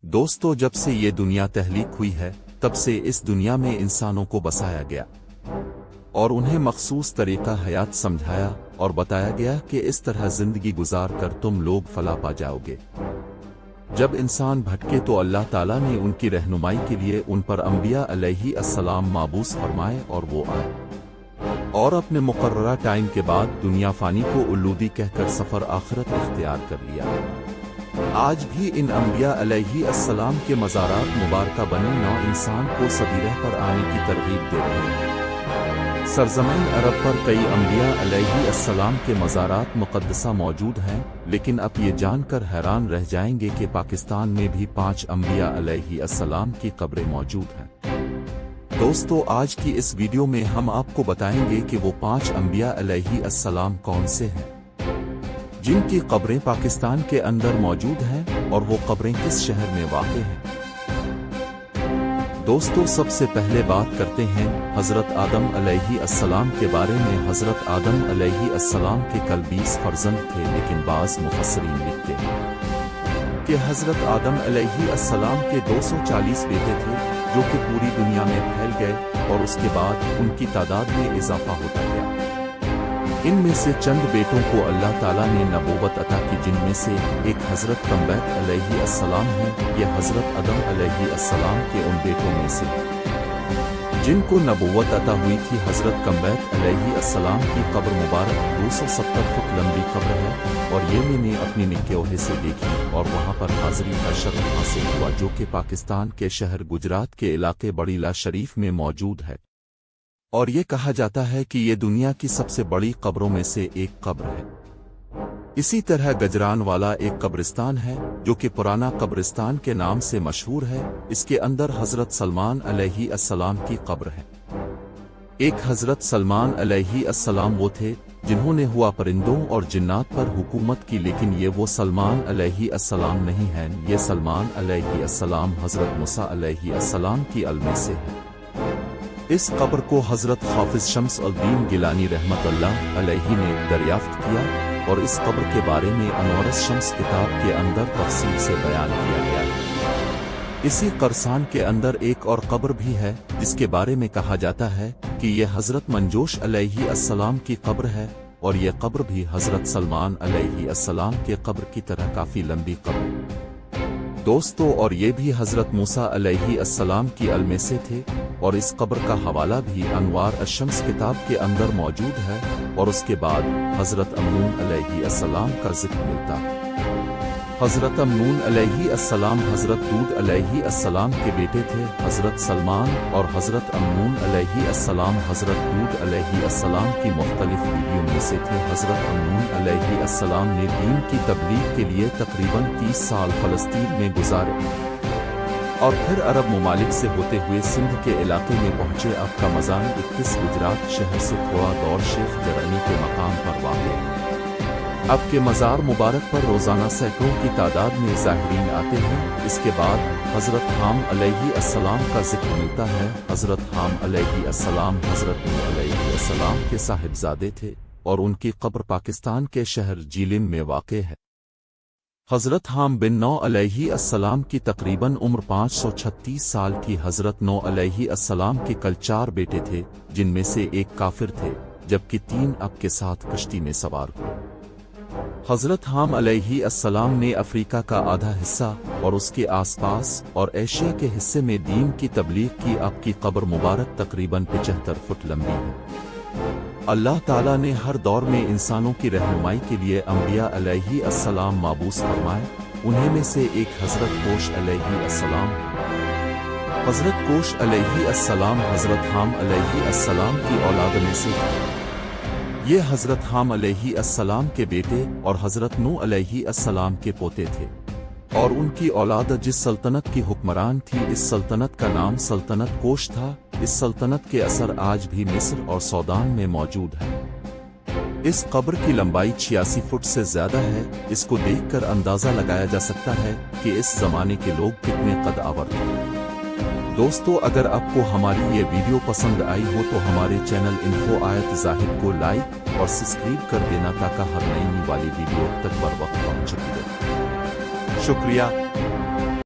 दोस्तों, जब से ये दुनिया तहलीक हुई है तब से इस दुनिया में इंसानों को बसाया गया और उन्हें मखसूस तरीका हयात समझाया और बताया गया कि इस तरह जिंदगी गुजार कर तुम लोग फला पा जाओगे। जब इंसान भटके तो अल्लाह ताला ने उनकी रहनुमाई के लिए उन पर अंबिया अलैहि अस्सलाम माबूस फरमाए और वो आए और अपने मुकर्ररा टाइम के बाद दुनिया फानी को उल्लूदी कहकर सफर आखिरत इख्तियार कर लिया। आज भी इन अंबिया अलैहि अस्सलाम के मज़ारात मुबारका बने नौ इंसान को सबीरह पर आने की तरगीब दे रहे हैं। सरज़मीन अरब पर कई अंबिया अलैहि अस्सलाम के मज़ारात मुक़द्दसा मौजूद हैं, लेकिन अब ये जानकर हैरान रह जाएंगे कि पाकिस्तान में भी 5 अंबिया अलैहि अस्सलाम की कब्रें मौजूद हैं। दोस्तों, आज की इस वीडियो में हम आपको बताएंगे कि वो 5 अंबिया अलैहि अस्सलाम कौन से हैं जिनकी कब्रें पाकिस्तान के अंदर मौजूद हैं और वो कब्रें किस शहर में वाक़ हैं। दोस्तों, सबसे पहले बात करते हैं हज़रत आदम अलैहि अस्सलाम के बारे में। हज़रत आदम अलैहि अस्सलाम के कल 20 फर्जंद थे, लेकिन बाज़ मुफस्सिरीन लिखते हैं कि हज़रत आदम अलैहि अस्सलाम के 240 बेटे थे जो कि पूरी दुनिया में फैल गए और उसके बाद उनकी तादाद में इजाफा होता गया। इनमें से चंद बेटों को अल्लाह ताला ने नबूवत अता की, जिनमें से एक हज़रत कम्बैत अलैहि अस्सलाम है। यह हज़रत आदम अलैहि अस्सलाम के उन बेटों में से जिनको नबूवत अता हुई थी। हज़रत कम्बैत अलैहि अस्सलाम की कब्र मुबारक 270 फुट लंबी कब्र है और ये मैंने अपनी निगाहों से देखी और वहाँ पर हाज़री का शर्फ हासिल हुआ, जो कि पाकिस्तान के शहर गुजरात के इलाके बड़ीला शरीफ में मौजूद है और ये कहा जाता है कि ये दुनिया की सबसे बड़ी कब्रों में से एक कब्र है। इसी तरह गजरान वाला एक कब्रिस्तान है जो कि पुराना कब्रिस्तान के नाम से मशहूर है। इसके अंदर हज़रत सलमान अलैहि अस्सलाम की कब्र है। एक हज़रत सलमान अलैहि अस्सलाम वो थे जिन्होंने हुआ परिंदों और जिन्नात पर हुकूमत की, लेकिन ये वो सलमान अलैहि अस्सलाम नहीं हैं। ये सलमान अलैहि अस्सलाम हज़रत मूसा अलैहि अस्सलाम की अलमे से है। इस कब्र को हज़रत हाफिज शम्स अल-दीन गिलानी रहमतुल्लाह अलैहि ने दरियाफ्त किया और इस कब्र के बारे में अनवारुस शम्स किताब के अंदर तफसील से बयान किया गया है। इसी करसान के अंदर एक और कब्र भी है जिसके बारे में कहा जाता है कि यह हज़रत मंजोश अलैहि अस्सलाम की कब्र है और यह कब्र भी हज़रत सलमान अलैहि अस्सलाम के कब्र की तरह काफ़ी लंबी कब्र दोस्तों, और ये भी हज़रत मूसा अलैहि अस्सलाम की अलमे से थे और इस कब्र का हवाला भी अनवार अश-शम्स किताब के अंदर मौजूद है। और उसके बाद हज़रत अमनून अलैहि अस्सलाम का जिक्र मिलता है। हज़रत अमनून अलैहि अस्सलाम हज़रत दूद अलैहि अस्सलाम के बेटे थे। हज़रत सलमान और हज़रत अमनून अलैहि अस्सलाम हज़रत दूद अलैहि अस्सलाम की मुख्तलिफ बीवियों में से थे। हज़रत अमनून अलैहि अस्सलाम ने दीन की तबलीग के लिए तकरीबन 30 साल फ़लस्तीन में गुजारे और फिर अरब ममालिक से होते हुए सिंध के इलाके में पहुंचे। अब का मज़ार 31 गुजरात शहर से थोड़ा दौर शेख जरानी के मकाम पर वाक़ है। अब के मज़ार मुबारक पर रोज़ाना सैकड़ों की तादाद में ज़ाहिरीन आते हैं। इसके बाद हज़रत हाम अलैहि अस्सलाम का जिक्र मिलता है। हज़रत हाम अलैहि अस्सलाम हज़रत नूह अलैहि अस्सलाम के साहिबजादे थे और उनकी कब्र पाकिस्तान के शहर जीलिम में वाक़ है। हज़रत हाम बिन नौ अलैहि अस्सलाम की तकरीबन उम्र 536 साल की। हज़रत नौ अलैहि अस्सलाम के कल 4 बेटे थे, जिनमें से एक काफिर थे जबकि 3 अब के साथ कश्ती में सवार हुए। हज़रत हाम अलैहि अस्सलाम ने अफ्रीका का आधा हिस्सा और उसके आसपास और एशिया के हिस्से में दीन की तबलीग की। अब की कब्र मुबारक तकरीबन 75 फुट लंबी है। अल्लाह ताला ने हर दौर में इंसानों की रहनुमाई के लिए अंबिया अलैहि अस्सलाम माबूस फरमाए। उन्हीं में से एक हज़रत कोश अलैहि अस्सलाम। हज़रत कोश अलैहि अस्सलाम हज़रत हाम अलैहि अस्सलाम की औलाद में से थे। ये हज़रत हाम अलैहि अस्सलाम के बेटे और हज़रत नूह अलैहि अस्सलाम के पोते थे और उनकी औलाद जिस सल्तनत की हुक्मरान थी, इस सल्तनत का नाम सल्तनत कोश था। इस सल्तनत के असर आज भी मिस्र और सूडान में मौजूद है। इस कब्र की लंबाई 86 फुट से ज्यादा है। इसको देखकर अंदाजा लगाया जा सकता है कि इस जमाने के लोग कितने कद आवर थे। दोस्तों, अगर आपको हमारी ये वीडियो पसंद आई हो तो हमारे चैनल इन्फो आयत जाहिद को लाइक और सब्सक्राइब कर देना ताकि हर नई वाली वीडियो तक बर वक्त पहुंच सके। शुक्रिया।